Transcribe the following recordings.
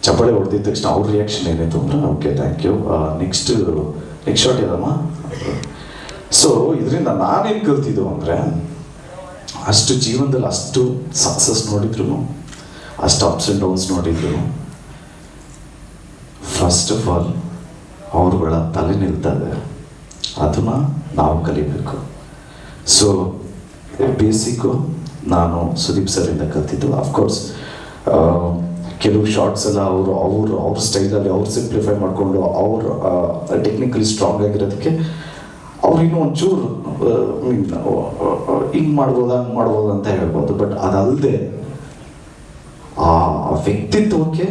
ಚಪ್ಪಾಳೆ ಹೊಡೆದಿದ ತಕ್ಷಣ ಅವ್ರ ರಿಯಾಕ್ಷನ್ ಏನಿತ್ತು ಅಂದ್ರೆ okay thank you, next shot ಇದಮ್ಮ. ಸೊ ಇದರಿಂದ ನಾನೇನು ಕಲ್ತಿದ್ದು ಅಂದರೆ, ಅಷ್ಟು ಜೀವನದಲ್ಲಿ ಅಷ್ಟು ಸಕ್ಸಸ್ ನೋಡಿದ್ರು, ಅಷ್ಟು ಅಪ್ಸ್ ಆ್ಯಂಡ್ ಡೌನ್ಸ್ ನೋಡಿದ್ರು, ಫಸ್ಟ್ ಆಫ್ ಆಲ್ ಅವ್ರುಗಳ ತಲೆ ನಿಲ್ತದೆ, ಅದನ್ನು ನಾವು ಕಲಿಬೇಕು. ಸೊ ಬೇಸಿಕ್ಕು ನಾನು ಸುದೀಪ್ ಸರಿಂದ ಕಲ್ತಿದ್ದು. ಅಫ್ಕೋರ್ಸ್ ಕೆಲವು ಶಾರ್ಟ್ಸ್ ಎಲ್ಲ ಅವ್ರ ಸ್ಟೈಲಲ್ಲಿ ಅವ್ರು ಸಿಂಪ್ಲಿಫೈ ಮಾಡಿಕೊಂಡು ಅವ್ರು ಟೆಕ್ನಿಕಲಿ ಸ್ಟ್ರಾಂಗ್ ಆಗಿರೋದಕ್ಕೆ ಅವ್ರು ಇನ್ನೂ ಒಂಚೂರು ಹಿಂಗೆ ಮಾಡ್ಬೋದಾ ಹಂಗೆ ಮಾಡ್ಬೋದಾ ಅಂತ ಹೇಳ್ಬೋದು. ಬಟ್ ಅದಲ್ಲದೆ ಆ ವ್ಯಕ್ತಿತ್ವಕ್ಕೆ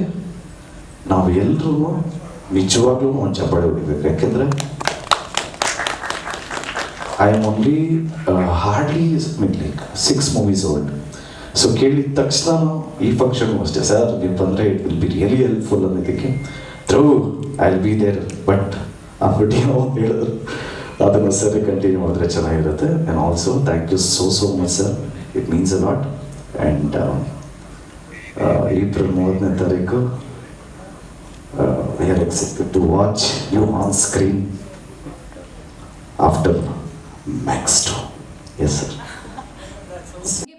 ನಾವು ಎಲ್ಲರೂ ನಿಜವಾಗ್ಲೂ ಒಂದು ಚಪ್ಪಾಳೆ ಹೊಡಿಬೇಕು. ಯಾಕೆಂದರೆ I am only hardly like 6 movies old. So ಕೇಳಿದ ತಕ್ಷಣ ಈ ಫಂಕ್ಷನ್ಗೂ ಅಷ್ಟೇ, ಸರ್ ನೀವು ಬಂದರೆ it will be really helpful ಅನ್ನೋದಕ್ಕೆ through I will be there. But ಅಂದ್ಬಿಟ್ಟು ಏನೋ ಹೇಳಿದ್ರು, ಅದನ್ನು ಸರಿ ಕಂಟಿನ್ಯೂ ಮಾಡಿದ್ರೆ ಚೆನ್ನಾಗಿರುತ್ತೆ. And also thank you so much sir, it means a lot. And April 30ನೇ ತಾರೀಕು we are excited to watch you on screen after Max 2. Yes sir.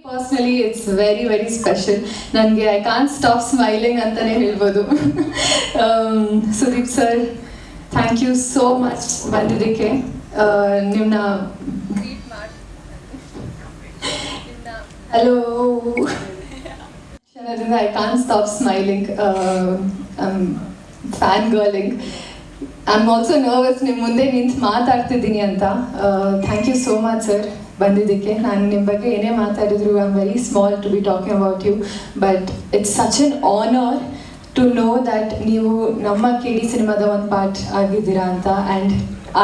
Personally it's very special. ನನಗೆ I can't stop smiling ಅಂತಾನೆ ಹೇಳ್ಬೋದು. Sudeep sir, thank you so much ಬಂದಿದ್ದಕ್ಕೆ. ನಿಮ್ಮನ್ನ hello I can't stop smiling. Fan girling. I am also nervous ನಿಮ್ಮ ಮುಂದೆ ನಿಂತು ಮಾತಾಡ್ತಿದ್ದೀನಿ ಅಂತ. ಥ್ಯಾಂಕ್ ಯು ಸೋ ಮಚ್ ಸರ್ ಬಂದಿದ್ದಕ್ಕೆ. ನಾನು ನಿಮ್ಮ ಬಗ್ಗೆ ಏನೇ ಮಾತಾಡಿದ್ರು I am very small to be talking about you, but it's such an honour to know that ನೀವು ನಮ್ಮ KD ಸಿನಿಮಾದ ಒಂದು ಪಾರ್ಟ್ ಆಗಿದ್ದೀರಾ ಅಂತ. And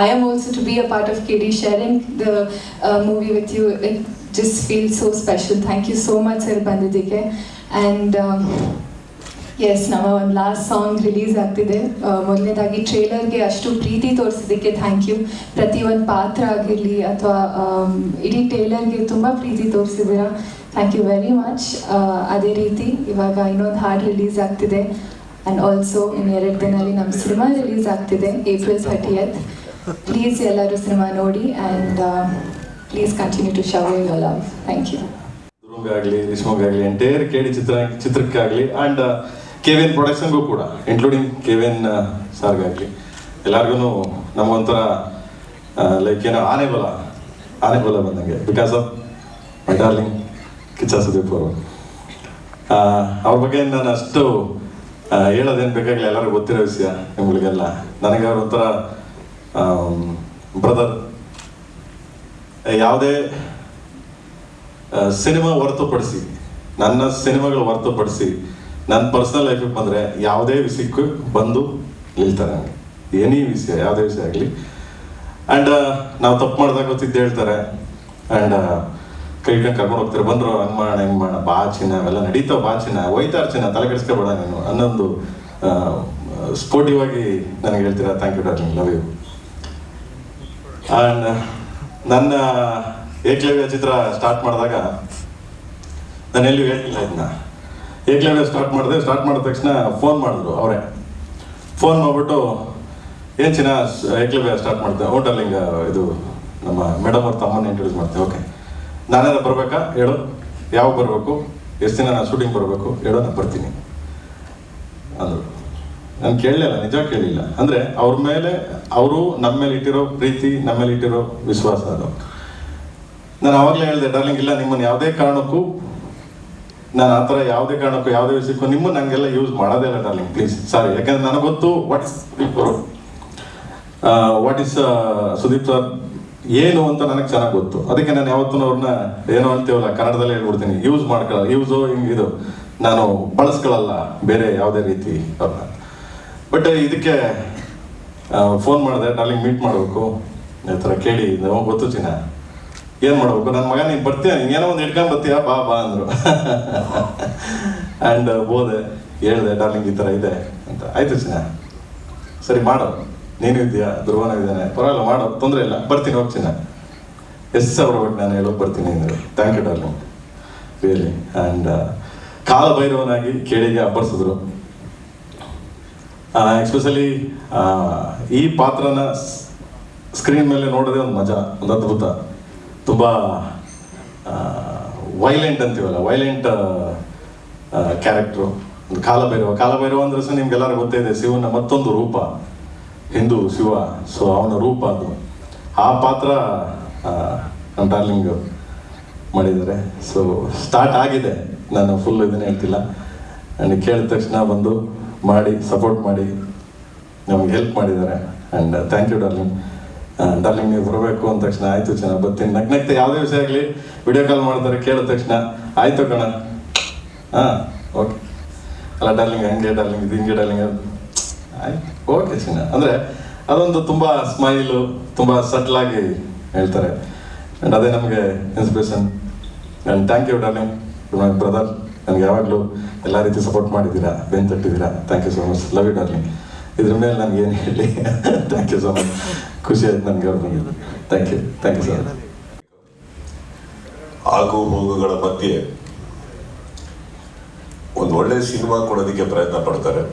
I am also to be a part of KD, sharing the movie with you. It just feel so special. Thank you so much sir ಬಂದಿದ್ದಕ್ಕೆ. And yes, ನಮ್ಮ ಒಂದು last song release ಆಗ್ತಿದೆ. ಮೊದಲನೇದಾಗಿ ಟ್ರೇಲರ್ಗೆ ಅಷ್ಟು ಪ್ರೀತಿ ತೋರಿಸಿದ್ದಕ್ಕೆ thank you. ಪ್ರತಿಯೊಂದು ಪಾತ್ರ ಆಗಿರಲಿ ಅಥವಾ ಇಡೀ ಟ್ರೇಲರ್ಗೆ ತುಂಬ ಪ್ರೀತಿ ತೋರಿಸಿದ್ದೀರಾ, ಥ್ಯಾಂಕ್ ಯು ವೆರಿ ಮಚ್. ಅದೇ ರೀತಿ ಇವಾಗ ಇನ್ನೊಂದು ಹಾಡು ರಿಲೀಸ್ ಆಗ್ತಿದೆ. ಆ್ಯಂಡ್ ಆಲ್ಸೋ ಇನ್ನು 2 ದಿನದಲ್ಲಿ ನಮ್ಮ ಸಿನಿಮಾ ರಿಲೀಸ್ ಆಗ್ತಿದೆ, April 30th. ಪ್ಲೀಸ್ ಎಲ್ಲರೂ ಸಿನಿಮಾ ನೋಡಿ and please continue to shower your love. Thank you. ಧ್ರುವ್ಗಾಗಲಿ, ರಿಷ್ಮಗಾಗಲಿ, ಎಂಟೈರ್ KD ಚಿತ್ರಕ್ಕಾಗಲಿ ಆ್ಯಂಡ್ KVN ಪ್ರೊಡಕ್ಷನ್ಗೂ ಕೂಡ, ಇನ್ಕ್ಲೂಡಿಂಗ್ KVN ಸಾರ್ಗಾಗಲಿ, ಎಲ್ಲರಿಗೂ ನಮಗೊಂಥರ ಲೈಕ್ ಏನೋ ಆನೆ ಬಲ ಬಂದಂಗೆ, because of my darling Kichcha Sudeep ಅವರು. ಅವ್ರ ಬಗ್ಗೆ ನಾನು ಅಷ್ಟು ಹೇಳೋದೇನು ಬೇಕಾಗಿಲ್ಲ, ಎಲ್ಲರಿಗೂ ಗೊತ್ತಿರೋ ವಿಷಯ ನಿಮ್ಗಳಿಗೆಲ್ಲ. ನನಗೆ ಅವ್ರ ಒಂಥರ ಬ್ರದರ್. ಯಾವುದೇ ಸಿನಿಮಾ ಹೊರತುಪಡಿಸಿ, ನನ್ನ ಸಿನಿಮಾಗಳು ಹೊರತುಪಡಿಸಿ ನನ್ನ ಪರ್ಸನಲ್ ಲೈಫಿಗೆ ಬಂದರೆ ಯಾವುದೇ ವಿಷಯಕ್ಕೂ ಬಂದು ನಿಲ್ತಾರೆ ನನಗೆ. ಎನಿ ವಿಷಯ, ಯಾವುದೇ ವಿಷಯ ಆಗಲಿ. ಆ್ಯಂಡ್ ನಾವು ತಪ್ಪು ಮಾಡಿದಾಗ ಗೊತ್ತಿದ್ದು ಹೇಳ್ತಾರೆ. ಆ್ಯಂಡ್ ಕೈ ಕರ್ಕೊಂಡು ಹೋಗ್ತಾರೆ, ಬಂದರು ಹಂಗೆ ಮಾಡೋಣ ಹೆಂಗೆ ಮಾಡೋಣ, ಬಾ ಚಿನ್ನ ಅವೆಲ್ಲ ನಡೀತಾವ, ಬಾ ಚಿನ್ನ ಹೋಯ್ತಾರ ಚಿನ್ನ, ತಲೆ ಕೆಡಿಸ್ಕೊಬೇಡ ನೀನು ಅನ್ನೊಂದು ಸ್ಪೋರ್ಟಿವ್ ಆಗಿ ನನಗೆ ಹೇಳ್ತೀರಾ. Thank you darling, love you. And ನನ್ನ ಏಕಲವ್ಯ ಚಿತ್ರ ಸ್ಟಾರ್ಟ್ ಮಾಡಿದಾಗ ನಾನು ಎಲ್ಲಿಯೂ ಹೇಳ್ತಿಲ್ಲ ಇದನ್ನ. ಏಕಲವ್ಯ ಸ್ಟಾರ್ಟ್ ಮಾಡಿದ ತಕ್ಷಣ ಫೋನ್ ಮಾಡಿದ್ರು ಅವರೇ. ಫೋನ್ ಮಾಡಿಬಿಟ್ಟು ಏನು ಚಿನ್ನ ಏಕಲವ್ಯ ಸ್ಟಾರ್ಟ್ ಮಾಡ್ತೆ, ಓ ಡಾರ್ಲಿಂಗ್ ಇದು ನಮ್ಮ ಮೇಡಮ್ ಅವ್ರ ತಮ್ಮನ್ನ ಇಂಟ್ರೊಡ್ಯೂಸ್ ಮಾಡ್ತೇವೆ. ಓಕೆ, ನಾನೇನ ಬರಬೇಕಾ ಹೇಳು, ಯಾವಾಗ ಬರಬೇಕು, ಎಷ್ಟು ದಿನ ನಾನು ಶೂಟಿಂಗ್ ಬರಬೇಕು ಹೇಳೋ, ನಾನು ಬರ್ತೀನಿ ಅಂದರು. ನಾನು ಕೇಳಲಿಲ್ಲ, ನಿಜ ಕೇಳಲಿಲ್ಲ. ಅಂದರೆ ಅವ್ರ ಮೇಲೆ, ಅವರು ನಮ್ಮ ಮೇಲೆ ಇಟ್ಟಿರೋ ಪ್ರೀತಿ, ನಮ್ಮ ಮೇಲೆ ಇಟ್ಟಿರೋ ವಿಶ್ವಾಸ ಅದು. ನಾನು ಆವಾಗಲೇ ಹೇಳಿದೆ, ಡಾರ್ಲಿಂಗ್ ಇಲ್ಲ, ನಿಮ್ಮನ್ನು ಯಾವುದೇ ಕಾರಣಕ್ಕೂ ನಾನು ಆ ಥರ ಯಾವುದೇ ಕಾರಣಕ್ಕೂ ಯಾವುದೇ ವಿಷಯಕ್ಕೂ ನಿಮ್ಮನ್ನು ನನಗೆಲ್ಲ ಯೂಸ್ ಮಾಡೋದೇ ಇಲ್ಲ ಡಾರ್ಲಿಂಗ್, ಪ್ಲೀಸ್ ಸಾರಿ. ಯಾಕಂದರೆ ನನಗೆ ಗೊತ್ತು ವಾಟ್ ಇಸ್ ಸುದೀಪ್ ಸರ್ ಏನು ಅಂತ ನನಗೆ ಚೆನ್ನಾಗಿ ಗೊತ್ತು. ಅದಕ್ಕೆ ನಾನು ಯಾವತ್ತೂ ಅವ್ರನ್ನ ಏನೋ ಅಂತೀವಲ್ಲ ಕನ್ನಡದಲ್ಲೇ ಹೇಳ್ಬಿಡ್ತೀನಿ, ಯೂಸ್ ಮಾಡ್ಕೊಳ್ಳ, ಯೂಸು ಹಿಂಗಿದು ನಾನು ಬಳಸ್ಕೊಳ್ಳಲ್ಲ ಬೇರೆ ಯಾವುದೇ ರೀತಿ ಅವ್ರನ್ನ. ಬಟ್ ಇದಕ್ಕೆ ಫೋನ್ ಮಾಡಿದೆ, ಡಾರ್ಲಿಂಗ್ ಮೀಟ್ ಮಾಡಬೇಕು ಈ ಥರ ಕೇಳಿ, ಗೊತ್ತು ಚಿನ್ನ ಏನು ಮಾಡ್ಬೇಕು, ನನ್ನ ಮಗ ನೀನು ಬರ್ತೀಯ, ನೀನು ಏನೋ ಒಂದು ಹಿಡ್ಕೊಂಡು ಬರ್ತೀಯಾ, ಬಾ ಅಂದರು. ಆ್ಯಂಡ್ ಹೋದೆ, ಹೇಳಿದೆ ಡಾರ್ಲಿಂಗ್ ಈ ಥರ ಇದೆ ಅಂತ. ಆಯಿತು ಚಿನ್ನ, ಸರಿ ಮಾಡೋ, ನೀನು ಇದೆಯಾ, ಧ್ರುವನ ಇದ್ದಾನೆ, ಪರವಾಗಿಲ್ಲ ಮಾಡೋ, ತೊಂದರೆ ಇಲ್ಲ, ಬರ್ತೀನಿ ಹೋಗಿ ಚಿನ್ನ. ಎಷ್ಟು ಸಾವಿರ ಬರ್ಬೇಕು ನಾನು ಹೇಳೋಕೆ ಬರ್ತೀನಿ ಅಂದರು. Thank you darling really. And ಕಾಲ ಭೈರವನಾಗಿ KDಗೆ ಅಬ್ಬರಿಸಿದ್ರು. ಎಸ್ಪೆಷಲಿ ಈ ಪಾತ್ರನ ಸ್ಕ್ರೀನ್ ಮೇಲೆ ನೋಡೋದೇ ಒಂದು ಮಜಾ, ಒಂದು ಅದ್ಭುತ. ತುಂಬ ವೈಲೆಂಟ್ ಅಂತೀವಲ್ಲ, ವೈಲೆಂಟ್ ಕ್ಯಾರೆಕ್ಟ್ರು. ಒಂದು ಕಾಲಭೈರವ ಅಂದ್ರೆ ಸಹ ನಿಮ್ಗೆಲ್ಲರೂ ಗೊತ್ತೇ ಇದೆ, ಶಿವನ ಮತ್ತೊಂದು ರೂಪ, ಹಿಂದೂ ಶಿವ. ಸೊ ಅವನ ರೂಪ ಅದು. ಆ ಪಾತ್ರ ನಮ್ಮ ಡಾರ್ಲಿಂಗ್ ಮಾಡಿದ್ದಾರೆ. ಸೊ ಸ್ಟಾರ್ಟ್ ಆಗಿದೆ, ನಾನು ಫುಲ್ ಇದನ್ನೇ ಹೇಳ್ತಿಲ್ಲ. ನನಗೆ ಕೇಳಿದ ತಕ್ಷಣ ಬಂದು ಮಾಡಿ ಸಪೋರ್ಟ್ ಮಾಡಿ ನಮ್ಗೆ ಹೆಲ್ಪ್ ಮಾಡಿದ್ದಾರೆ. And thank you darling. Darling ನೀವು ಬರಬೇಕು ಅಂದ ತಕ್ಷಣ ಆಯಿತು ಚೆನ್ನಾಗಿ ಬರ್ತೀನಿ. ನಗ್ನಗ್ತೆ ಯಾವುದೇ ವಿಷಯ ಆಗಲಿ ವಿಡಿಯೋ ಕಾಲ್ ಮಾಡ್ತಾರೆ, ಕೇಳಿದ ತಕ್ಷಣ ಆಯಿತು ಕಣ, ಹಾಂ ಓಕೆ, ಅಲ್ಲ ಡಾರ್ಲಿಂಗ್ ಹಂಗೆ ಡಾರ್ಲಿಂಗ್ ಇದು ಹಿಂಗೆ ಡಾರ್ಲಿಂಗ್ ಆಯ್ತು ಓಕೆ ಚಿನ್ನ ಅಂದರೆ ಅದೊಂದು ತುಂಬ ಸ್ಮೈಲು, ತುಂಬ ಸಟ್ಲಾಗಿ ಹೇಳ್ತಾರೆ. ಆ್ಯಂಡ್ ಅದೇ ನಮಗೆ inspiration. And thank you darling, my brother. ನನಗೆ ಯಾವಾಗಲೂ ಎಲ್ಲ ರೀತಿ ಸಪೋರ್ಟ್ ಮಾಡಿದ್ದೀರಾ, ಬೆನ್ನು ತಟ್ಟಿದ್ದೀರಾ. Thank you so much, love you darling. ಇದ್ರ ಮೇಲೆ ನನಗೆ ಏನು ಹೇಳಿ. ಥ್ಯಾಂಕ್ ಯು ಸೊ ಮಚ್, ಖುಷಿ ಆಯ್ತು ನನಗೆ ಅವ್ರ ಬಗ್ಗೆ. Thank you sir. ಆಗು ಹೋಗುಗಳ ಮಧ್ಯೆ ಒಂದು ಒಳ್ಳೆ ಸಿನಿಮಾ ಕೊಡೋದಕ್ಕೆ ಪ್ರಯತ್ನ ಪಡ್ತಾರೆ.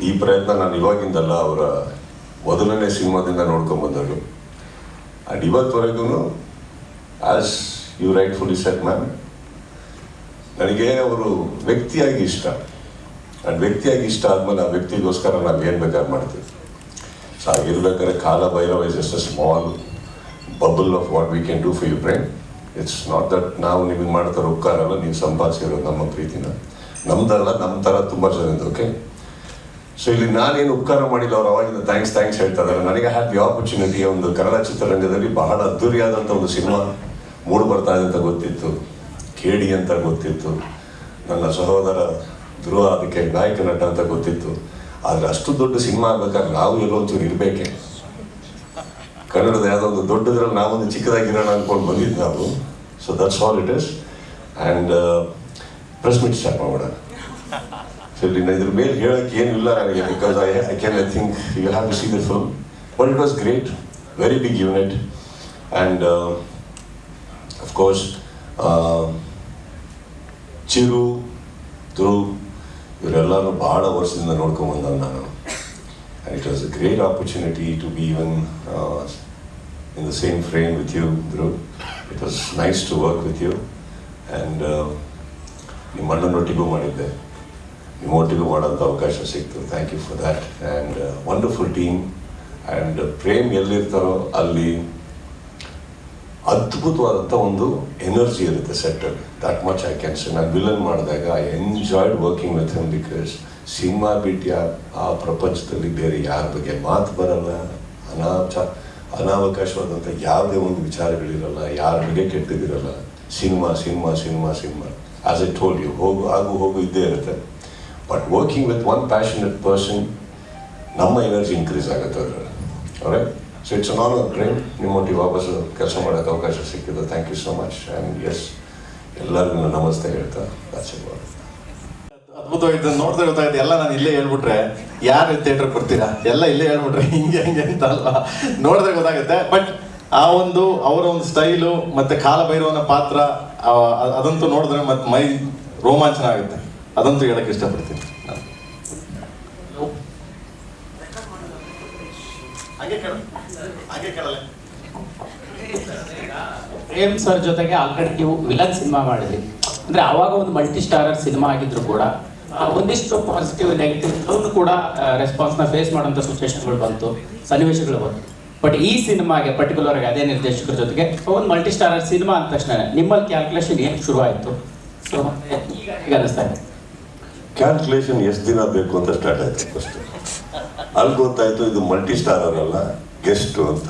ಈ ಪ್ರಯತ್ನ ನಾನು ಇವಾಗಿಂದಲ್ಲ, ಅವರ ಮೊದಲನೇ ಸಿನಿಮಾದಿಂದ ನೋಡ್ಕೊಂಡು ಬಂದವರು. ಆ್ಯಂಡ್ ಇವತ್ತುವರೆಗೂ as you rightfully said ma'am, ನನಗೆ ಅವರು ವ್ಯಕ್ತಿಯಾಗಿ ಇಷ್ಟ. ಆ್ಯಂಡ್ ವ್ಯಕ್ತಿಯಾಗಿ ಇಷ್ಟ ಆದಮೇಲೆ ಆ ವ್ಯಕ್ತಿಗೋಸ್ಕರ ನಾವು ಏನು ಬೇಕಾದ್ರೆ ಮಾಡ್ತೀವಿ. ಸೊ ಹಾಗಿರ್ಬೇಕಾದ್ರೆ Kalabhairava is just a small bubble of what we can do for you brain. It's not that ನಾವು ನಿಮಗೆ ಮಾಡ್ತಾರೆ ಉಪಕಾರ ಅಲ್ಲ, ನೀವು ಸಂಪಾದಿಸಿರೋದು ನಮ್ಮ ಪ್ರೀತಿನ, ನಮ್ದಲ್ಲ, ನಮ್ಮ ಥರ ತುಂಬ ಜನದ್ದು. ಓಕೆ, ಸೊ ಇಲ್ಲಿ ನಾನೇನು ಉಪಕಾರ ಮಾಡಿಲ್ಲ, ಅವ್ರು ಅವಾಗಿಂದ ಥ್ಯಾಂಕ್ಸ್ ಹೇಳ್ತಾ ಇದ್ದಾರೆ. ನನಗೆ ಹ್ಯಾವ್ ದಿ ಆಪರ್ಚುನಿಟಿ ಒಂದು ಕನ್ನಡ ಚಿತ್ರರಂಗದಲ್ಲಿ ಬಹಳ ಅದ್ದೂರಿಯಾದಂಥ ಒಂದು ಸಿನಿಮಾ ಮೂಡಿ ಬರ್ತಾ ಇದೆ ಅಂತ ಗೊತ್ತಿತ್ತು, ಕೇಡಿ ಅಂತ ಗೊತ್ತಿತ್ತು, ನನ್ನ ಸಹೋದರ ಧ್ರುವ ಅದಕ್ಕೆ ನಾಯಕ ನಟ ಅಂತ ಗೊತ್ತಿತ್ತು. ಆದರೆ ಅಷ್ಟು ದೊಡ್ಡ ಸಿನಿಮಾ ಆಗ್ಬೇಕಾದ್ರೆ ನಾವು ಎಲ್ಲೋ ಒಂಚೂರು ಇರಬೇಕೆ. ಕನ್ನಡದ ಯಾವುದೋ ಒಂದು ದೊಡ್ಡದ್ರಲ್ಲಿ ನಾವೊಂದು ಚಿಕ್ಕದಾಗಿರೋಣ ಅಂದ್ಕೊಂಡು ಬಂದಿದ್ದು ನಾವು. So that's all it is. And press meet start ಮಾಡೋಣ. ಸೊ ಇಲ್ಲಿ ಇದ್ರ ಮೇಲೆ ಹೇಳೋಕ್ಕೆ ಏನಿಲ್ಲ ನನಗೆ, because I think you have to see the film. But it was great, very big unit. And of course Chiru, Dhruv ಇವರೆಲ್ಲರೂ ಭಾಳ ವರ್ಷದಿಂದ ನೋಡ್ಕೊಂಬಂದ ನಾನು. And it was a great opportunity to be even in the same frame with you, Dhruv. It was nice to work with you. And ನಿಮ್ಮ ಅಣ್ಣನೊಟ್ಟಿಗೂ ಮಾಡಿದ್ದೆ, ನಿಮ್ಮೊಟ್ಟಿಗೂ ಮಾಡೋಂಥ ಅವಕಾಶ ಸಿಕ್ತು. Thank you for that. And wonderful team. And Prem ಎಲ್ಲಿರ್ತಾರೋ ಅಲ್ಲಿ ಅದ್ಭುತವಾದಂಥ ಒಂದು energy ಇರುತ್ತೆ ಸೆಟ್ಟಲ್ಲಿ. That much I can say. ನಾನು ವಿಲನ್ ಮಾಡಿದಾಗ I enjoyed working with him, because cinema ಬಿಟ್ಟು ಆ ಪ್ರಪಂಚದಲ್ಲಿ ಬೇರೆ ಯಾರ ಬಗ್ಗೆ ಮಾತು ಬರಲ್ಲ, ಅನಾವಕಾಶವಾದಂಥ ಯಾವುದೇ ಒಂದು ವಿಚಾರಗಳಿರಲ್ಲ, ಯಾರ ಬಗ್ಗೆ ಕೆಟ್ಟದಿರಲ್ಲ. Cinema as I told you, ಹೋಗು ಇದ್ದೇ ಇರುತ್ತೆ. But working with one passionate person, ನಮ್ಮ ಎನರ್ಜಿ ಇನ್ಕ್ರೀಸ್ ಆಗುತ್ತೆ ಅದರಲ್ಲಿ. ಅವರೇ so it's an honour brain. ನಿಮ್ಮೊಟ್ಟಿಗೆ ವಾಪಸ್ಸು ಕೆಲಸ ಮಾಡೋಕ್ಕೆ ಅವಕಾಶ ಸಿಕ್ಕಿದೆ. Thank you so much. And yes, ಎಲ್ಲರಿಗೂ ನಮಸ್ತೆ ಹೇಳ್ತಾ ಆಶೀರ್ವಾದ. ಅದ್ಭುತವಾಗಿದೆ, ನೋಡ್ತಾ ಗೊತ್ತಾಗುತ್ತೆ. ಎಲ್ಲ ನಾನು ಇಲ್ಲೇ ಹೇಳ್ಬಿಟ್ರೆ ಯಾರು ಥಿಯೇಟರ್ಗೆ ಬರ್ತೀರಾ, ಎಲ್ಲ ಇಲ್ಲೇ ಹೇಳ್ಬಿಟ್ರೆ ಹಿಂಗೆ ಅಂತ ಅಲ್ವಾ, ನೋಡಿದ್ರೆ ಗೊತ್ತಾಗುತ್ತೆ. ಬಟ್ ಆ ಒಂದು ಅವರ ಒಂದು ಸ್ಟೈಲು ಮತ್ತು ಕಾಲಭೈರವನ ಪಾತ್ರ ಅದಂತೂ ನೋಡಿದ್ರೆ ಮತ್ತೆ ಮೈ ರೋಮಾಂಚನ ಆಗುತ್ತೆ. ಅದಂತೂ ಹೇಳಕ್ಕೆ ಇಷ್ಟಪಡ್ತೀನಿ ನಾನು. ಪ್ರೇಮ್ ಸರ್ ಜೊತೆಗೆ ಆಲ್ರೆಡಿ ನೀವು ವಿಲನ್ ಸಿನಿಮಾ ಮಾಡಿದ್ರಿ. ಅಂದರೆ ಆವಾಗ ಒಂದು ಮಲ್ಟಿ ಸ್ಟಾರರ್ ಸಿನಿಮಾ ಆಗಿದ್ರು ಕೂಡ ಒಂದಿಷ್ಟು ಪಾಸಿಟಿವ್ ನೆಗೆಟಿವ್ ಕೂಡ ರೆಸ್ಪಾನ್ಸ್ನ ಫೇಸ್ ಮಾಡೋಂಥ ಸಿಚುವೇಶನ್ಗಳು ಬಂತು, ಸನ್ನಿವೇಶಗಳು ಬಂತು. ಬಟ್ ಈ ಸಿನಿಮಾಗೆ ಪರ್ಟಿಕ್ಯುಲರ್ ಆಗಿ ಅದೇ ನಿರ್ದೇಶಕರ ಜೊತೆಗೆ ಒಂದು ಮಲ್ಟಿ ಸ್ಟಾರರ್ ಸಿನಿಮಾ ಅಂದ ತಕ್ಷಣ ನಿಮ್ಮಲ್ಲಿ ಕ್ಯಾಲ್ಕುಲೇಷನ್ ಏನು ಶುರು ಆಯಿತು? ಸೊ ಈಗ ಅನ್ನಿಸ್ತಾ ಇದೆ ಕ್ಯಾಲ್ಕುಲೇಷನ್ ಎಷ್ಟು ದಿನ ಬೇಕು ಅಂತ ಸ್ಟಾರ್ಟ್ ಆಯಿತು. ಫಸ್ಟ್ ಅಲ್ಲಿ ಗೊತ್ತಾಯಿತು ಇದು ಮಲ್ಟಿ ಸ್ಟಾರರ್ ಅಲ್ಲ, ಗೆಸ್ಟು ಅಂತ.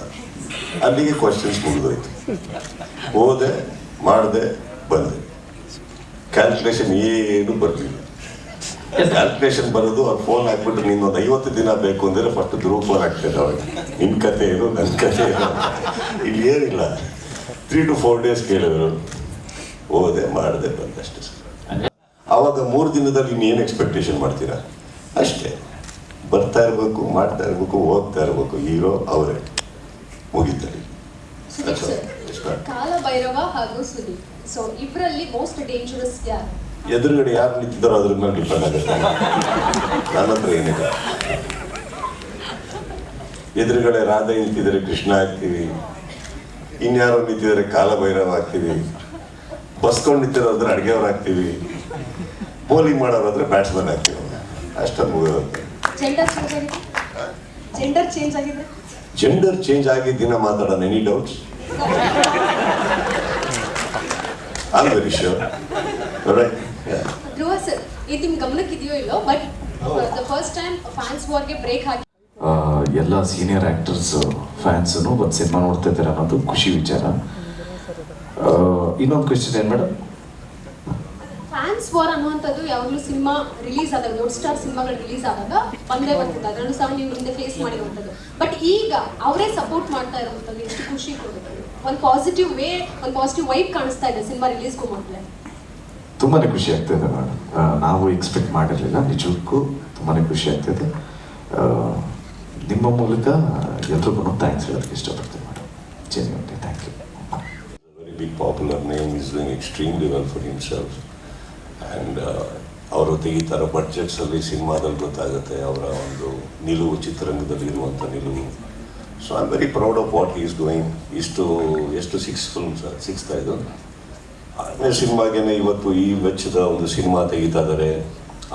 ಅಲ್ಲಿಗೆ ಕ್ವಶನ್ಸ್ ಮುಗಿದೋಯ್ತು. ಹೋದೆ, ಮಾಡಿದೆ, ಬಂದೆ. ಕ್ಯಾಲ್ಕುಲೇಷನ್ ಏನು ಬರಲಿಲ್ಲ. ಕ್ಯಾಲ್ಕುಲೇಷನ್ ಬರೋದು ಅವ್ರು ಫೋನ್ ಹಾಕ್ಬಿಟ್ಟು ನಿನ್ನೊಂದು 50 ದಿನ ಬೇಕು ಅಂದರೆ ಫಸ್ಟ್ ಧ್ರುವ ಫೋನ್ ಹಾಕ್ತಿದ್ದೆ ಅವಾಗ. ನಿನ್ನ ಕತೆ ಏನು, ನನ್ನ ಕತೆ ಏನು, ಇಲ್ಲಿ ಏನಿಲ್ಲ. 3 to 4 days ಕೇಳಿದ್ರು. ಹೋದೆ, ಮಾಡಿದೆ, ಬಂದೆ ಅಷ್ಟೇ ಸರ್. ಆವಾಗ 3 ದಿನದಲ್ಲಿ ಇನ್ನೇನು ಎಕ್ಸ್ಪೆಕ್ಟೇಷನ್ ಮಾಡ್ತೀರಾ? ಅಷ್ಟೇ, ಬರ್ತಾ ಇರಬೇಕು, ಮಾಡ್ತಾ ಇರಬೇಕು, ಓದ್ತಾ ಇರಬೇಕು. ಹೀರೋ ಅವರೇ, ಮುಗಿತಲ್ಲಿ. ಕಾಲಭೈರವ ಹಾಗೂ ಸುದೀಪ್, ಸೊ ಇಬ್ಬರಲ್ಲಿ ಮೋಸ್ಟ್ ಡೇಂಜರಸ್ ಯಾರು? ಎದುರುಗಡೆ ಯಾರು ನಿಂತಿದ್ದಾರೋ ಅದ್ರ ಮೇಲೆ ಡಿಪೆಂಡ್ ಆಗುತ್ತೆ. ನನ್ನ ಹತ್ರ ಏನಿಲ್ಲ. ಎದುರುಗಡೆ ರಾಧೆ ನಿಂತಿದ್ದಾರೆ ಕೃಷ್ಣ ಆಗ್ತೀವಿ, ಇನ್ಯಾರೋ ನಿಂತಿದ್ದಾರೆ ಕಾಲಭೈರವ ಆಗ್ತೀವಿ, ಬಸ್ಕೊಂಡು ನಿಂತಿರೋದ್ರೆ ಅಡುಗೆಯವ್ರು ಆಗ್ತೀವಿ, ಬೌಲಿಂಗ್ ಮಾಡೋರಾದ್ರೆ ಬ್ಯಾಟ್ಸ್ಮನ್ ಆಗ್ತೀವಿ. ಅಷ್ಟೊಂದು ಮುಗಿದೋಗುತ್ತೆ. ಜೆಂಡರ್ ಚೇಂಜ್ ಆಗಿದ್ದಿನ ಮಾತಾಡೋಣ. Any doubts? I am very sure. Right. Dhruva sir, ಇದು ನಿಮ್ ಗಮನಕ್ಕಿದೆಯೋ ಇಲ್ಲೋ, but the first time fans ವಾರ್ಗೆ ಬ್ರೇಕ್ ಹಾಕಿ ಎಲ್ಲ ಸೀನಿಯರ್ ಆ್ಯಕ್ಟರ್ಸ್ ಫ್ಯಾನ್ಸೂ ಒಂದು ಸಿನಿಮಾ ನೋಡ್ತಾ ಇದ್ದಾರೆ ಅನ್ನೋದು ಖುಷಿ ವಿಚಾರ. ಇನ್ನೊಂದು ಕ್ವೆಶ್ಚನ್ ಏನು ಮೇಡಮ್? ಫ್ಯಾನ್ಸ್ ವಾರ್ ಅನ್ನುವಂಥದ್ದು ಯಾವಾಗಲೂ ಸಿನಿಮಾ ರಿಲೀಸ್ ಆದಾಗ, ದೊಡ್ಡ ಸ್ಟಾರ್ ಸಿನಿಮಾಗಳು ರಿಲೀಸ್ ಆದಾಗ ಬಂದೇ ಬರ್ತದೆ. ಅದನ್ನು ಸಹ ನೀವು ಹಿಂದೆ ಫೇಸ್ ಮಾಡಿರುವಂಥದ್ದು. ಬಟ್ ಈಗ ಅವರೇ ಸಪೋರ್ಟ್ ಮಾಡ್ತಾ ಇರುವಂಥದ್ದು ಎಷ್ಟು ಖುಷಿ ಕೊಡುತ್ತೆ. ಒಂದು ಪಾಸಿಟಿವ್ ವೈಬ್ ಕಾಣಿಸ್ತಾ ಇದೆ ಸಿನಿಮಾ ರಿಲೀಸ್ಗೂ ಮೊದಲೇ. ತುಂಬಾ ಖುಷಿ ಆಗ್ತಾಯಿದೆ ಮೇಡಮ್. ನಾವು ಎಕ್ಸ್ಪೆಕ್ಟ್ ಮಾಡಿರಲಿಲ್ಲ, ನಿಜಕ್ಕೂ ತುಂಬಾ ಖುಷಿ ಆಗ್ತಾಯಿದೆ. ನಿಮ್ಮ ಮೂಲಕ ಎಲ್ರಿಗೂ ಥ್ಯಾಂಕ್ಸ್ ಹೇಳೋದಕ್ಕೆ ಇಷ್ಟಪಡ್ತೀನಿ madam. Genuinely thank you. Very big popular name is doing extremely well for himself. And ಅವರು ತೆಗಿತಾರೋ ಬಡ್ಜೆಟ್ಸಲ್ಲಿ ಸಿನಿಮಾದಲ್ಲಿ ಗೊತ್ತಾಗುತ್ತೆ ಅವರ ಒಂದು ನಿಲುವು, ಚಿತ್ರರಂಗದಲ್ಲಿ ಇರುವಂಥ ನಿಲುವು. So I am very proud of what he is doing. ಎಷ್ಟು 6 ಫಿಲ್ಮ್ಸ್, 6th ಇದು 6ನೇ ಸಿನಿಮಾಗೇನೆ ಇವತ್ತು ಈ ವೆಚ್ಚದ ಒಂದು ಸಿನಿಮಾ ತೆಗಿತಾ ಇದ್ದಾರೆ.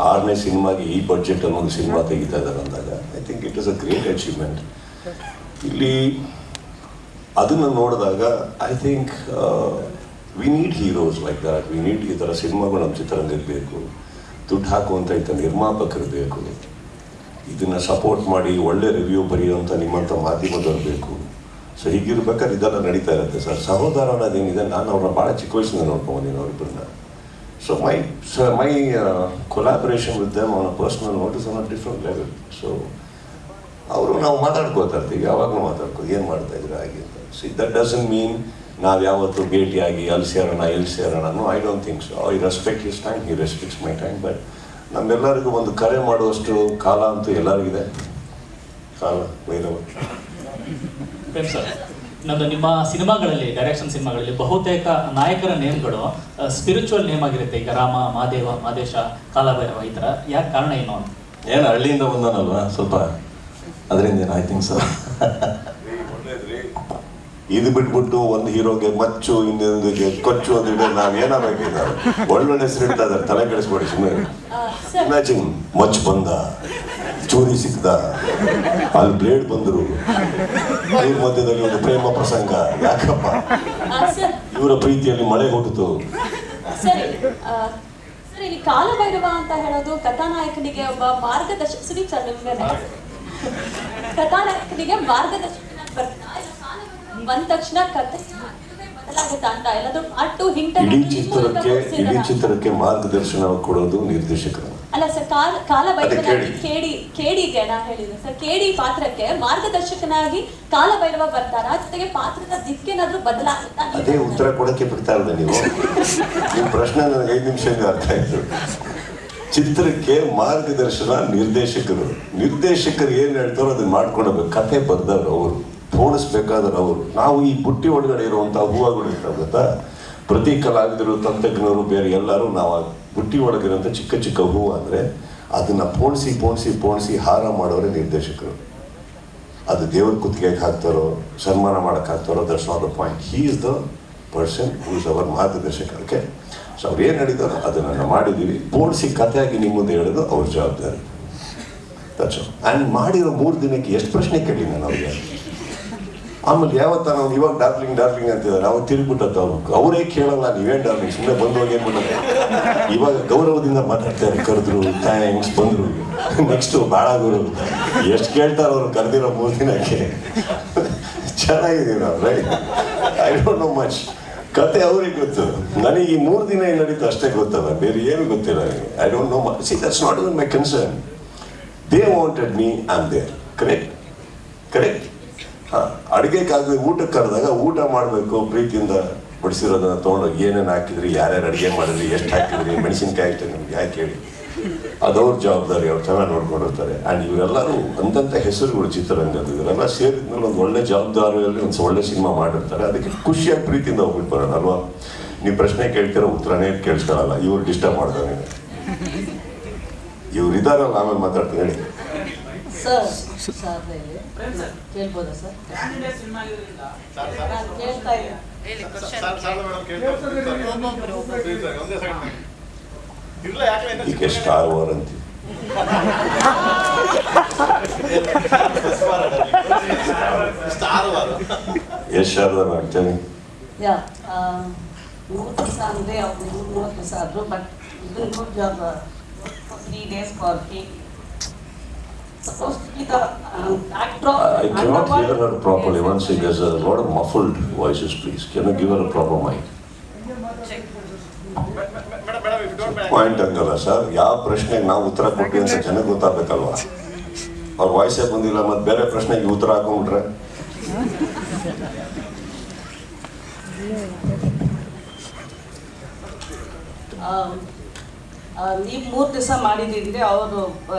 6ನೇ ಸಿನಿಮಾಗೆ ಈ ಬಡ್ಜೆಟಲ್ಲಿ ಒಂದು ಸಿನಿಮಾ ತೆಗಿತಾ ಇದ್ದಾರೆ ಅಂದಾಗ I think it is a great achievement. ಇಲ್ಲಿ ಅದನ್ನು ನೋಡಿದಾಗ I think we need heroes like that. We need ಈ ಥರ ಸಿನಿಮಾಗಳು ನಮ್ಮ ಚಿತ್ರರಂಗಕ್ಕೆ ಬೇಕು. ದುಡ್ಡು ಹಾಕುವಂಥ ಇಂಥ ನಿರ್ಮಾಪಕರು ಬೇಕು. ಇದನ್ನು ಸಪೋರ್ಟ್ ಮಾಡಿ ಒಳ್ಳೆ ರಿವ್ಯೂ ಬರೆಯುವಂಥ ನಿಮ್ಮಂಥ ಮಾಧ್ಯಮದವ್ರು ಬೇಕು. ಸೊ ಹೀಗಿರ್ಬೇಕಾದ್ರೆ ಇದೆಲ್ಲ ನಡೀತಾ ಇರುತ್ತೆ ಸರ್. ಸಹೋದರ ಅನ್ನೋದೇನಿದೆ, ನಾನು ಅವ್ರನ್ನ ಭಾಳ ಚಿಕ್ಕ ವಯಸ್ಸಿಂದ ನೋಡ್ಕೊಂಬಂದಿನಿ ಅವರಿಬ್ಬರನ್ನ. So my collaboration with them on a personal note is on a different level. So ಅವರು ನಾವು ಮಾತಾಡ್ಕೋತಾ ಇರ್ತೀವಿ, ಯಾವಾಗಲೂ ಮಾತಾಡ್ಕೋ ಏನು ಮಾಡ್ತಾ ಇದ್ರೆ ಹಾಗೆ ಅಂತ. ಸೊ ದಟ್ ಡಸಂಟ್ ಮೀನ್ ನಾವು ಯಾವತ್ತು ಭೇಟಿಯಾಗಿ ಅಲ್ಲಿ ಸೇರೋಣ ಎಲ್ಲಿ ಸೇರೋಣ. No, I don't think so. I respect his time, he respects my time. But ನಮ್ಮೆಲ್ಲರಿಗೂ ಒಂದು ಕರೆ ಮಾಡುವಷ್ಟು ಕಾಲ ಅಂತೂ ಎಲ್ಲರಿಗಿದೆ. ಕಾಲ ಭೈರವ. ಪ್ರೇಮ್ ಸರ್, ಇನ್ನೊಂದು ನಿಮ್ಮ ಸಿನಿಮಾಗಳಲ್ಲಿ, ಡೈರೆಕ್ಷನ್ ಸಿನಿಮಾಗಳಲ್ಲಿ ಬಹುತೇಕ ನಾಯಕರ ನೇಮ್ಗಳು ಸ್ಪಿರಿಚುವಲ್ ನೇಮ್ ಆಗಿರುತ್ತೆ. ಈಗ ರಾಮ, ಮಹಾದೇವ, ಮಹದೇಶ, ಕಾಲಭೈರವ, ಈ ಥರ. ಯಾಕೆ ಕಾರಣ ಏನು? ಏನು ಹಳ್ಳಿಯಿಂದ ಬಂದನಲ್ವಾ ಸ್ವಲ್ಪ, ಅದರಿಂದ ಏನು ಐ ಥಿಂಕ್ ಸರ್. ಇದು ಬಿಟ್ಬಿಟ್ಟು ಒಂದು ಹೀರೋಗೆ ಮಚ್ಚು, ಇನ್ನೊಂದಿಗೆ ಕೊಚ್ಚು ಅಂದಿದ್ರೆ ನಾವು ಏನಾಗಬೇಕಿದ್ದಾರೆ. ಒಳ್ಳೊಳ್ಳೆ ಹೆಸರು ಇಡ್ತಾ ಇದ್ದಾರೆ, ತಲೆ ಕೆಡಿಸ್ಬೇಡಿ ಸುಮ್ಮನೆ. ಇಮ್ಯಾಜಿನ್, ಮಚ್ಚು ಬಂದ, ಚೂರಿ ಸಿಕ್ದ, ಅಲ್ಲಿ ಬ್ಲೇಡ್ ಬಂದರು, ಇವ್ರ ಮಧ್ಯದಲ್ಲಿ ಒಂದು ಪ್ರೇಮ ಪ್ರಸಂಗ. ಯಾಕಪ್ಪ? ಇವರ ಪ್ರೀತಿಯಲ್ಲಿ ಮಳೆ ಹುಟ್ಟಿತು. ಸರಿ ಸರ್, ಇಲ್ಲಿ ಕಾಲಭೈರವ ಅಂತ ಹೇಳೋದು ಕಥಾನಾಯಕನಿಗೆ ಒಬ್ಬ ಮಾರ್ಗದರ್ಶಕ. ಸುದೀಪ್ ಸರ್, ನಿಮ್ಗೆ ಕಥಾನಾಯಕನಿಗೆ ಮಾರ್ಗದರ್ಶಕ ಬಂದ ತಕ್ಷಣ ಕಥೆ ಬದಲಾಗುತ್ತೆ ಅಂತ ಎಲ್ಲಾದ್ರೂ ಅಟ್ಟು ಹಿಂಟ್. ಇಡೀ ಚಿತ್ರಕ್ಕೆ ಮಾರ್ಗದರ್ಶನ ಕೊಡೋದು ನಿರ್ದೇಶಕರು. ಅಲ್ಲ ಸರ್, ಕಾಲಭೈರವನಾಗಿ ಕೇಡಿಗೆ ನಾ ಹೇಳಿದೆ ಸರ್, ಕೇಡಿ ಪಾತ್ರಕ್ಕೆ ಮಾರ್ಗದರ್ಶಕನಾಗಿ ಕಾಲಭೈರವ ಬರ್ತಾರ, ಜೊತೆಗೆ ಪಾತ್ರದ ದಿಕ್ಕೇನಾದ್ರೂ ಬದಲಾಗುತ್ತಾ? ಅದೇ ಉತ್ತರ ಕೊಡಕ್ಕೆ ಬಿಡ್ತಾ ಇರೋದು ನೀವು. ನಿಮ್ಮ ಪ್ರಶ್ನೆ ನನಗೆ 5 ನಿಮಿಷದಿಂದ ಅರ್ಥ ಆಯ್ತು. ಚಿತ್ರಕ್ಕೆ ಮಾರ್ಗದರ್ಶನ ನಿರ್ದೇಶಕರು ಏನ್ ಹೇಳ್ತಾರೋ ಅದನ್ನ ಮಾಡ್ಕೊಳ್ಬೇಕು. ಕಥೆ ಬರ್ದವ್ರು ಅವರು, ತೋರಿಸ್ಬೇಕಾದ್ರೆ ಅವರು. ನಾವು ಈ ಬುಟ್ಟಿ ಒಳಗಡೆ ಇರುವಂಥ ಹೂವುಗಳು ಇರ್ತಾವೆ ಗೊತ್ತಾ, ಪ್ರತಿ ಕಲಾವಿದರು, ತಂತ್ರಜ್ಞರು, ಬೇರೆ ಎಲ್ಲರೂ ನಾವು ಬುಟ್ಟಿ ಒಳಗಿರೋಂಥ ಚಿಕ್ಕ ಚಿಕ್ಕ ಹೂವು ಅಂದರೆ ಅದನ್ನು ಪೋಣಿಸಿ ಹಾರ ಮಾಡೋರೇ ನಿರ್ದೇಶಕರು. ಅದು ದೇವ್ರ ಕುತ್ತಿಗೆಗೆ ಹಾಕ್ತಾರೋ, ಸನ್ಮಾನ ಮಾಡಕ್ಕೆ ಹಾಕ್ತಾರೋ, that's not the point. He is the person who is our ಮಾರ್ಗದರ್ಶಕ. ಓಕೆ, ಸೊ ಅವ್ರು ಏನು ಹೇಳಿದಾರೋ ಅದನ್ನು ಮಾಡಿದ್ದೀವಿ. ಪೋಣಿಸಿ ಕಥೆಯಾಗಿ ನಿಮ್ಮ ಮುಂದೆ ಹೇಳೋದು ಅವ್ರ ಜವಾಬ್ದಾರಿ. That's all. ಆ್ಯಂಡ್ ಮಾಡಿರೋ 3 ದಿನಕ್ಕೆ ಎಷ್ಟು ಪ್ರಶ್ನೆ ಕೇಳಿ ನಾನು ಅವ್ರಿಗೆ. ಆಮೇಲೆ ಯಾವತ್ತ ನಾವು ಇವಾಗ ಡಾರ್ಲಿಂಗ್ ಅಂತಿದ್ದಾರೆ, ನಾವು ತಿರುಗ್ಬಿಟ್ಟದ್ದು ಅವರೇ ಕೇಳಲ್ಲ. ನೀವೇನು ಡಾರ್ಲಿಂಗ್, ಸುಮ್ಮನೆ ಬಂದು ಹೋಗಿ ಏನ್ಬಿಟ್ಟೆ. ಇವಾಗ ಗೌರವದಿಂದ ಮಾತಾಡ್ತಾರೆ, ಕರೆದ್ರು, ಥ್ಯಾಂಕ್ಸ್, ಬಂದರು. ನೆಕ್ಸ್ಟು ಭಾಳ ಗೌರವ. ಎಷ್ಟು ಕೇಳ್ತಾರೆ ಅವರು ಕರೆದಿರೋ 3 ದಿನಕ್ಕೆ. ಚೆನ್ನಾಗಿದ್ದೀವಿ ನಾವು, right. I don't know much. ಕತೆ ಅವ್ರಿಗೆ ಗೊತ್ತು, ನನಗೆ ಈ 3 ದಿನ ಏನು ನಡೀತು ಅಷ್ಟೇ ಗೊತ್ತಲ್ಲ, ಬೇರೆ ಏನು ಗೊತ್ತಿಲ್ಲ ನನಗೆ. I don't know much. See, that's not even my concern. They wanted me, I am there. Correct. ಅಡುಗೆಗಾಗಲಿ ಊಟಕ್ಕೆ ಕರೆದಾಗ ಊಟ ಮಾಡಬೇಕು, ಪ್ರೀತಿಯಿಂದ ಬಡಿಸಿರೋದನ್ನ ತೊಗೊಂಡೋಗಿ ಏನೇನು ಹಾಕಿದ್ರಿ, ಯಾರ್ಯಾರು ಅಡುಗೆ ಮಾಡಿದ್ರಿ, ಎಷ್ಟು ಹಾಕಿದ್ರಿ, ಮೆಣಸಿನ್ಕಾಯಿ ಅಷ್ಟೇ ನಮ್ಗೆ ಯಾಕೆ ಹೇಳಿ. ಅದವ್ರ ಜವಾಬ್ದಾರಿ, ಅವ್ರು ಚೆನ್ನಾಗಿ ನೋಡ್ಕೊಂಡಿರ್ತಾರೆ. ಆ್ಯಂಡ್ ಇವರೆಲ್ಲರೂ ಅಂತಂಥ ಹೆಸರುಗಳು ಚಿತ್ರರಂಗದ್ದು. ಇವರೆಲ್ಲ ಸೇರಿದ್ಮೇಲೆ ಒಂದು ಒಳ್ಳೆ ಜವಾಬ್ದಾರಿಯಲ್ಲಿ ಒಂದು ಒಳ್ಳೆ ಸಿನಿಮಾ ಮಾಡಿರ್ತಾರೆ. ಅದಕ್ಕೆ ಖುಷಿಯಾಗಿ ಪ್ರೀತಿಯಿಂದ ಹೋಗ್ಬಿಟ್ಟು ಬರೋಣ ಅಲ್ವಾ. ನೀವು ಪ್ರಶ್ನೆ ಕೇಳ್ತಿರೋ ಉತ್ತರನೇ ಕೇಳಿಸ್ಕೊಳ್ಳಲ್ಲ, ಇವ್ರು ಡಿಸ್ಟರ್ಬ್ ಮಾಡ್ತಾರೆ ನೀನು. ಇವ್ರು ಇದಾರಲ್ಲ, ಆಮೇಲೆ ಮಾತಾಡ್ತೀನಿ ಹೇಳಿ. ಸರ್ ಕೇಳ್ಬೋದಾ ಸರ್? ನಾನು ಕೇಳ್ತಾ ಈಗ ಸ್ಟಾರ್ ವಾರ್ ಅಂತೀವಿ. ಎಷ್ಟು ಶಾರದ ಮಾಡ್ತೇನೆ. ಯಾ 3 ದಿವಸ ಅಂದರೆ ಅವ್ರು 3 ದಿವಸ ಆದರು, ಬಟ್ ಇದನ್ನು good job 3 days for cake. Supposed to be the backdrop. I cannot hear her properly. Once again, there's a lot of muffled voices, please. Can you give her a proper mic? Point ಹಂಗಲ್ಲ sir, ಯಾವ ಪ್ರಶ್ನೆಗೆ ನಾವು ಉತ್ತರ ಕೊಟ್ಟಿವಿ ಅಂತ ಜನಕ್ಕೆ ಗೊತ್ತಾಗಬೇಕಲ್ವಾ? ಅವ್ರ ವಾಯ್ಸೇ ಬಂದಿಲ್ಲ, ಮತ್ತೆ ಬೇರೆ ಪ್ರಶ್ನೆಗೆ ಉತ್ತರ ಹಾಕೊಂಡ್ಬಿಟ್ರೆ ನೀವು 3 ದಿವಸ ಮಾಡಿದ್ರೆ ಅವರು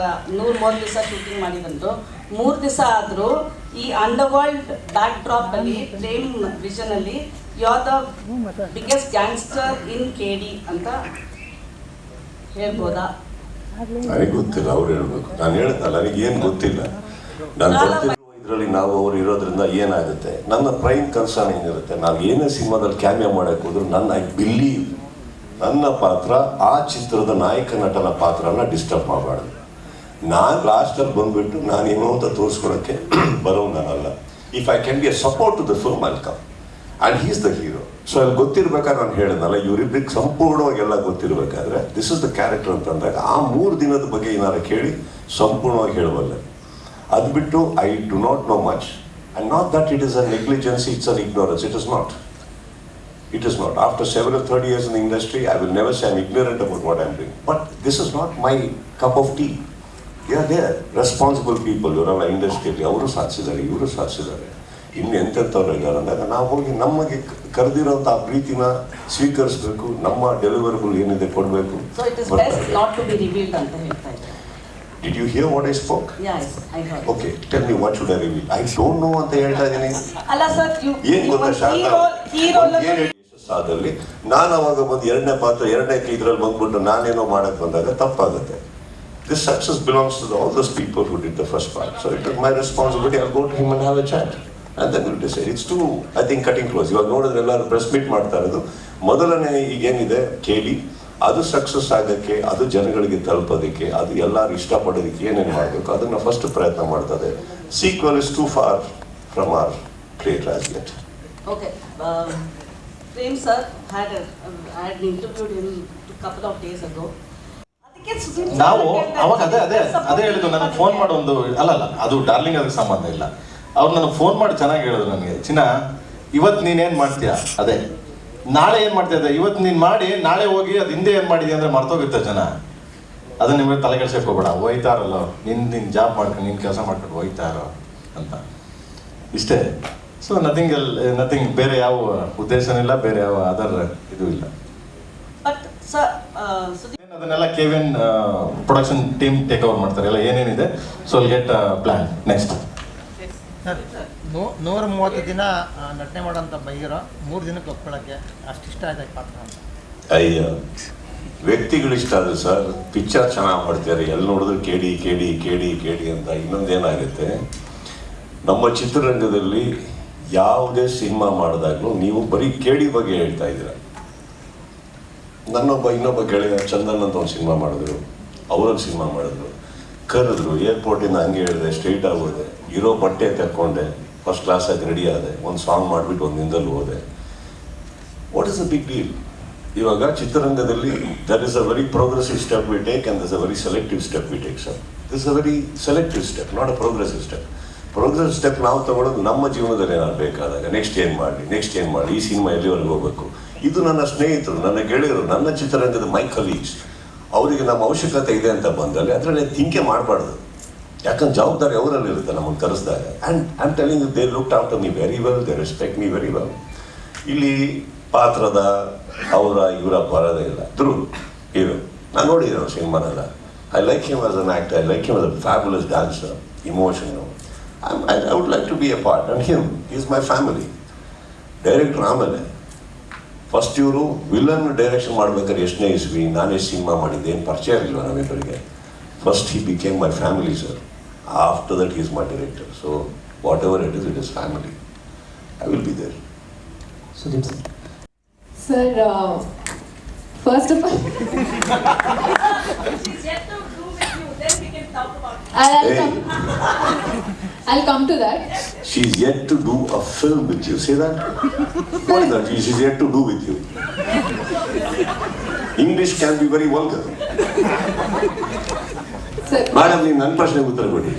103 ದಿವಸ ಶೂಟಿಂಗ್ ಮಾಡಿದಂದ್ರು. 3 ದಿವಸ ಆದರೂ ಈ ಅಂಡರ್ವರ್ಲ್ಡ್ ಬ್ಯಾಕ್ ಡ್ರಾಪ್ ಅಲ್ಲಿ ಪ್ರೇಮ್ ವಿಷನ್ ಅಲ್ಲಿ you are the biggest gangster in KD ಅಂತ ಹೇಳ್ಬೋದಾ? ನನಗೆ ಗೊತ್ತಿಲ್ಲ, ಅವ್ರು ಹೇಳ್ಬೇಕು. ನಾನು ಹೇಳಿದ್ನಲ್ಲ, ನನಗೇನು ಗೊತ್ತಿಲ್ಲ. ನಾನು ಗೊತ್ತಿರುವ ಇದರಲ್ಲಿ ನಾವು ಅವ್ರು ಇರೋದ್ರಿಂದ ಏನಾಗುತ್ತೆ, ನನ್ನ ಪ್ರೈಮ್ ಕನ್ಸರ್ನ್ ಏನಿರುತ್ತೆ, ನಾವು ಏನೇ ಸಿನಿಮಾದಲ್ಲಿ ಕ್ಯಾಮಿಯೋ ಮಾಡೋಕೆ ಹೋದ್ರು ಐ ಬಿಲೀವ್ ನನ್ನ ಪಾತ್ರ ಆ ಚಿತ್ರದ ನಾಯಕ ನಟನ ಪಾತ್ರನ ಡಿಸ್ಟರ್ಬ್ ಮಾಡಬಾರ್ದು. ನಾನು ಲಾಸ್ಟಲ್ಲಿ ಬಂದುಬಿಟ್ಟು ನಾನೇನೋ ಅಂತ ತೋರಿಸ್ಕೊಳಕ್ಕೆ ಬರೋನಲ್ಲ. If I can be a support to the film I'll come and he is the hero. So ಅಲ್ಲಿ ಗೊತ್ತಿರ್ಬೇಕಾದ್ರೆ ನಾನು ಹೇಳಿದ್ನಲ್ಲ, ಇವರಿಬ್ಬರಿಗೆ ಸಂಪೂರ್ಣವಾಗಿ ಎಲ್ಲ ಗೊತ್ತಿರಬೇಕಾದ್ರೆ ದಿಸ್ ಇಸ್ ದ ಕ್ಯಾರೆಕ್ಟರ್ ಅಂತಂದಾಗ ಆ 3 ದಿನದ ಬಗ್ಗೆ ಏನಾರು ಕೇಳಿ ಸಂಪೂರ್ಣವಾಗಿ ಹೇಳಬಲ್ಲೆ. ಅದು ಬಿಟ್ಟು I do not know much and not that it is a negligency, it's an ignorance. It is not. It is not. After several 30 years in the industry, I will never say I'm ignorant about what I'm doing. But this is not my cup of tea. They are there. Responsible people, ಇವರೆಲ್ಲ ಇಂಡಸ್ಟ್ರಿಯಲ್ಲಿ ಅವರು ಸಾಧಿಸಿದ್ದಾರೆ, ಇವರು ಸಾಧಿಸಿದ್ದಾರೆ, ಇನ್ನು ಎಂತೆಂಥವ್ರು ಇದ್ದಾರೆ ಅಂದಾಗ ನಾವು ಹೋಗಿ ನಮಗೆ ಕರೆದಿರೋಂಥ ಆ ಪ್ರೀತಿನ ಸ್ವೀಕರಿಸಬೇಕು, ನಮ್ಮ ಡೆಲಿವರಿಬಲ್ ಏನಿದೆ ಕೊಡಬೇಕು. So it is best not to be revealed ಅಂತ ಹೇಳ್ತಾ ಇದ್ದಾರೆ. Did you hear what I spoke? Yes, I heard. Okay, tell me what should I reveal? I don't know ಅಂತ ಹೇಳ್ತಾ ಇದ್ದೀನಿ. ಅಲ್ಲ ಸರ್, ಏನು ಗೊತ್ತಾ ಶಾರದಾ, ಆದಲ್ಲಿ ನಾನು ಅವಾಗ ಬಂದು ಎರಡನೇ ಇದ್ರಲ್ಲಿ ಬಂದ್ಬಿಟ್ಟು ನಾನೇನೋ ಮಾಡಕ್ ಬಂದಾಗ ತಪ್ಪಾಗುತ್ತೆ. This success belongs to all those people who did the first part. So it is my responsibility. I go to him and have a chat and then will decide. It's to I think cutting close. ಇವಾಗ ನೋಡಿದ್ರೆ ಎಲ್ಲರೂ press meet ಮಾಡ್ತಾ ಇರೋದು ಮೊದಲನೇ ಈಗೇನಿದೆ KD, ಅದು success ಆಗೋಕ್ಕೆ, ಅದು ಜನಗಳಿಗೆ ತಲುಪೋದಕ್ಕೆ, ಅದು ಎಲ್ಲರೂ ಇಷ್ಟಪಡೋದಕ್ಕೆ ಏನೇನು ಮಾಡಬೇಕು ಅದನ್ನು ಫಸ್ಟ್ ಪ್ರಯತ್ನ ಮಾಡ್ತದೆ. Sequel is too far from our creator as yet. Okay, Prem sir had interviewed him a couple of days ago. ನಾವು ಅವಾಗ ಅದೇ ಹೇಳಿದ್ದು, ನನಗೆ ಫೋನ್ ಮಾಡಿ ಒಂದು ಅಲ್ಲಲ್ಲ ಅದು ಡಾರ್ಲಿಂಗ್ ಅದಕ್ಕೆ ಸಂಬಂಧ ಇಲ್ಲ. ಅವ್ರು ನನಗೆ ಫೋನ್ ಮಾಡಿ ಚೆನ್ನಾಗಿ ಹೇಳಿದ್ರು ನನಗೆ, ಚಿನ್ನ ಇವತ್ತು ನೀನೇನು ಮಾಡ್ತೀಯಾ ಅದೇ, ನಾಳೆ ಏನು ಮಾಡ್ತೀಯ ಅದೇ, ಇವತ್ತು ನೀನು ಮಾಡಿ ನಾಳೆ ಹೋಗಿ ಅದು ಹಿಂದೆ ಏನು ಮಾಡಿದ್ಯಾ ಅಂದರೆ ಮರ್ತೋಗುತ್ತೆ ಜನ. ಅದನ್ನ ನಿಮಗೆ ತಲೆ ಕೆಡ್ಸಕ್ಕೆ ಹೋಗ್ಬೇಡ, ಹೋಯ್ತಾರಲ್ಲ ನಿನ್ನ ಜಾಬ್ ಮಾಡ್ಕೊಂಡು ನಿನ್ನ ಕೆಲಸ ಮಾಡ್ಕೊಂಡು ಹೋಯ್ತಾರೋ ಅಂತ ಇಷ್ಟೇ. ಸೊ ನಥಿಂಗ್ ಬೇರೆ ಯಾವ ಉದ್ದೇಶನಿಲ್ಲ, ಬೇರೆ ಯಾವ ಅದರ್ ಇದು ಇಲ್ಲ. ಅದನ್ನೆಲ್ಲ KVN production team take over ಮಾಡ್ತಾರೆ, ಎಲ್ಲ ಏನೇನಿದೆ. So get plan next. 130 ದಿನ ನಟನೆ ಮಾಡೋಂಥ ಬೈಗಿರೋ 3 ದಿನಕ್ಕೆ ಒಪ್ಕೊಳ್ಳೋಕ್ಕೆ ಅಷ್ಟಿಷ್ಟ ಆಯ್ತು ಪಾತ್ರ ಅಂತ. ಅಯ್ಯ, ವ್ಯಕ್ತಿಗಳಿಷ್ಟ ಅದು ಸರ್. ಪಿಕ್ಚರ್ ಚೆನ್ನಾಗಿ ಮಾಡ್ತಾರೆ, ಎಲ್ಲಿ ನೋಡಿದ್ರು KD ಅಂತ. ಇನ್ನೊಂದೇನಾಗುತ್ತೆ, ನಮ್ಮ ಚಿತ್ರರಂಗದಲ್ಲಿ ಯಾವುದೇ ಸಿನಿಮಾ ಮಾಡಿದಾಗಲೂ ನೀವು ಬರೀ KD ಬಗ್ಗೆ ಹೇಳ್ತಾ ಇದ್ದೀರ. ಇನ್ನೊಬ್ಬ ಗೆಳೆಯ ಚಂದನ್ ಅಂತ ಒಂದು ಸಿನಿಮಾ ಮಾಡಿದ್ರು, ಅವರಲ್ಲಿ ಸಿನಿಮಾ ಮಾಡಿದ್ರು, ಕರೆದ್ರು, ಏರ್ಪೋರ್ಟಿಂದ ಹಂಗೆ ಹೇಳಿದೆ, ಸ್ಟ್ರೈಟ್ ಆಗಿ ಹೋದೆ, ಇರೋ ಬಟ್ಟೆ ತಕ್ಕೊಂಡೆ, ಫಸ್ಟ್ ಕ್ಲಾಸ್ ಆಗಿ ರೆಡಿ ಆದೆ, ಒಂದು ಸಾಂಗ್ ಮಾಡಿಬಿಟ್ಟು ಒಂದು ದಿನದಲ್ಲಿ ಹೋದೆ. What is a big deal? ಇವಾಗ ಚಿತ್ರರಂಗದಲ್ಲಿ there is a very progressive step we take and there is a very selective step we take sir. This a very selective step, not a progressive step. Progressive step ನಾವು ತಗೊಳ್ಳೋದು ನಮ್ಮ ಜೀವನದಲ್ಲಿ ಏನಾದ್ರು ಬೇಕಾದಾಗ next ಏನು ಮಾಡಿ, ಈ ಸಿನಿಮಾ ಎಲ್ಲಿವರೆಗೆ ಹೋಗಬೇಕು. ಇದು ನನ್ನ ಸ್ನೇಹಿತರು, ನನ್ನ ಗೆಳೆಯರು, ನನ್ನ ಚಿತ್ರರಂಗದ ಮೈ ಕಲೀಗ್ಸ್, ಅವರಿಗೆ ನಮ್ಮ ಅವಶ್ಯಕತೆ ಇದೆ ಅಂತ ಬಂದಲ್ಲಿ ಅದರಲ್ಲಿ ಥಿಂಕೆ ಮಾಡಬಾರ್ದು. ಯಾಕಂದ್ರೆ ಜವಾಬ್ದಾರಿ ಅವರಲ್ಲಿ ಇರುತ್ತೆ ನಮ್ಮನ್ನು ಕರೆಸಿದಾಗ. And I am telling you, they looked after me very well, they respect me very well. ಇಲ್ಲಿ ಪಾತ್ರದ ಇವರ ಬರೋದೇ ಇಲ್ಲ. ಹೀರೋ ನಾನು ನೋಡಿರೋ ಸಿನಿಮಾನೆಲ್ಲ. I like him as an actor, I like him as a fabulous dancer, emotion. I would like to be a part, and him, he is my family. Director ಆಮೇಲೆ, first ಇವರು ವಿಲನ್ ಡೈರೆಕ್ಷನ್ ಮಾಡ್ಬೇಕಾದ್ರೆ ಎಷ್ಟನೇ ಇಸ್ವಿ ನಾನೇ cinema ಮಾಡಿದ್ದೆ, ಏನು ಪರಿಚಯ ಇರಲಿಲ್ಲ ನಮ್ಮಿಬ್ಬರಿಗೆ. First he became my family sir. After that he is my director. So whatever it is family. I will be there. Sir, first of all, I'll come to that. She's yet to do a film with you. See that? What is that? She's yet to do with you. English can be very vulgar. Sir, Madam, ನೀವು ನನ್ನ ಪ್ರಶ್ನೆಗೆ ಉತ್ತರ ಕೊಡಿ.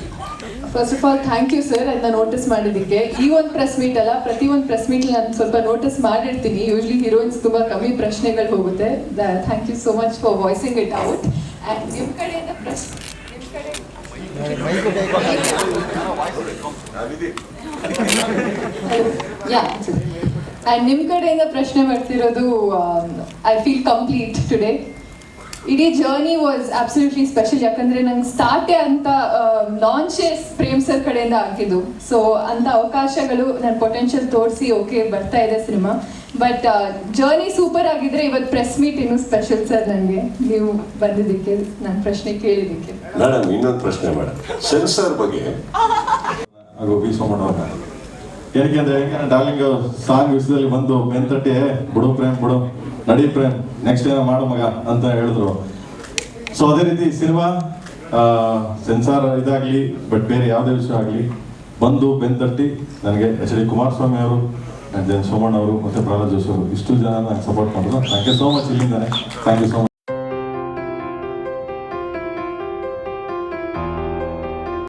First of all thank you sir ಅದನ್ನ notice ಮಾಡಿದ್ದಕ್ಕೆ. ಈ ಒಂದು press meet ಅಲ್ಲ, ಪ್ರತಿ ಒಂದು ಪ್ರೆಸ್ ಮೀಟ್ ನಾನು ಸ್ವಲ್ಪ ನೋಟಿಸ್ ಮಾಡಿರ್ತೀನಿ. ಯೂಶ್ವಲಿ ಹೀರೋಯಿನ್ಸ್ ತುಂಬ ಕಮ್ಮಿ ಪ್ರಶ್ನೆಗಳು ಹೋಗುತ್ತೆ. Thank you so much for voicing it out. And ನಿಮ್ಮ ಕಡೆಯಿಂದ ಆ್ಯಂಡ್ ನಿಮ್ಮ ಕಡೆಯಿಂದ ಪ್ರಶ್ನೆ ಮಾಡ್ತಿರೋದು ಐ ಫೀಲ್ ಕಂಪ್ಲೀಟ್ ಟುಡೇ. ಇಡೀ ಜರ್ನಿ ವಾಸ್ ಅಬ್ಸಲ್ಯೂಟ್ಲಿ ಸ್ಪೆಷಲ್. ಯಾಕಂದರೆ ನಂಗೆ ಸ್ಟಾರ್ಟೇ ಅಂತ ಲಾಂಚೇ ಪ್ರೇಮ್ ಸರ್ ಕಡೆಯಿಂದ ಆಗಿದ್ದು. ಸೊ ಅಂಥ ಅವಕಾಶಗಳು ನನ್ನ ಪೊಟೆನ್ಷಿಯಲ್ ತೋರಿಸಿ ಓಕೆ ಬರ್ತಾ ಇದೆ ಸಿನಿಮಾ. ಬಟ್ ಜರ್ನಿ ಸೂಪರ್ ಆಗಿದ್ರೆ ಇವತ್ತು ಪ್ರೆಸ್ ಮೀಟ್ ಇನ್ನೂ ಸ್ಪೆಷಲ್ ಸರ್ ನನಗೆ, ನೀವು ಬಂದಿದ್ದಕ್ಕೆ, ನನ್ನ ಪ್ರಶ್ನೆ ಕೇಳಿದ್ದಕ್ಕೆ. ಮೇಡಮ್, ಇನ್ನೊಂದು ಪ್ರಶ್ನೆ ಮೇಡಮ್, ಸೆನ್ಸರ್ ಬಗ್ಗೆ ಹಾಗೂ ಬಿ ಸೋಮಣ್ಣ ಏನಕ್ಕೆ ಅಂದ್ರೆ ಡಾರ್ಲಿಂಗ್ ಸಾಂಗ್ ವಿಷಯದಲ್ಲಿ ಬಂದು ಬೆನ್ ತಟ್ಟಿ ಬಿಡು ಪ್ರೇಮ್ ಬಿಡು ನಡಿ ಪ್ರೇಮ್ ನೆಕ್ಸ್ಟ್ ಏನೋ ಮಾಡು ಮಗ ಅಂತ ಹೇಳಿದ್ರು. ಸೊ ಅದೇ ರೀತಿ ಸಿನಿಮಾ ಸೆನ್ಸಾರ್ ಇದಾಗಲಿ ಬಟ್ ಬೇರೆ ಯಾವುದೇ ವಿಷಯ ಆಗಲಿ ಬಂದು ಬೆನ್ ತಟ್ಟಿ ನನಗೆ ಎಚ್ ಡಿ ಕುಮಾರಸ್ವಾಮಿ ಅವರು ಸೋಮಣ್ಣ ಅವರು ಮತ್ತು ಪ್ರಹ್ಲಾದ್ ಜೋಶಿ ಅವರು ಇಷ್ಟು ಜನ ನನಗೆ ಸಪೋರ್ಟ್ ಮಾಡಿದ್ರು. Thank you so much. ಇಲ್ಲಿಂದಾನೆ ಥ್ಯಾಂಕ್ ಯು ಸೋ ಮಚ್.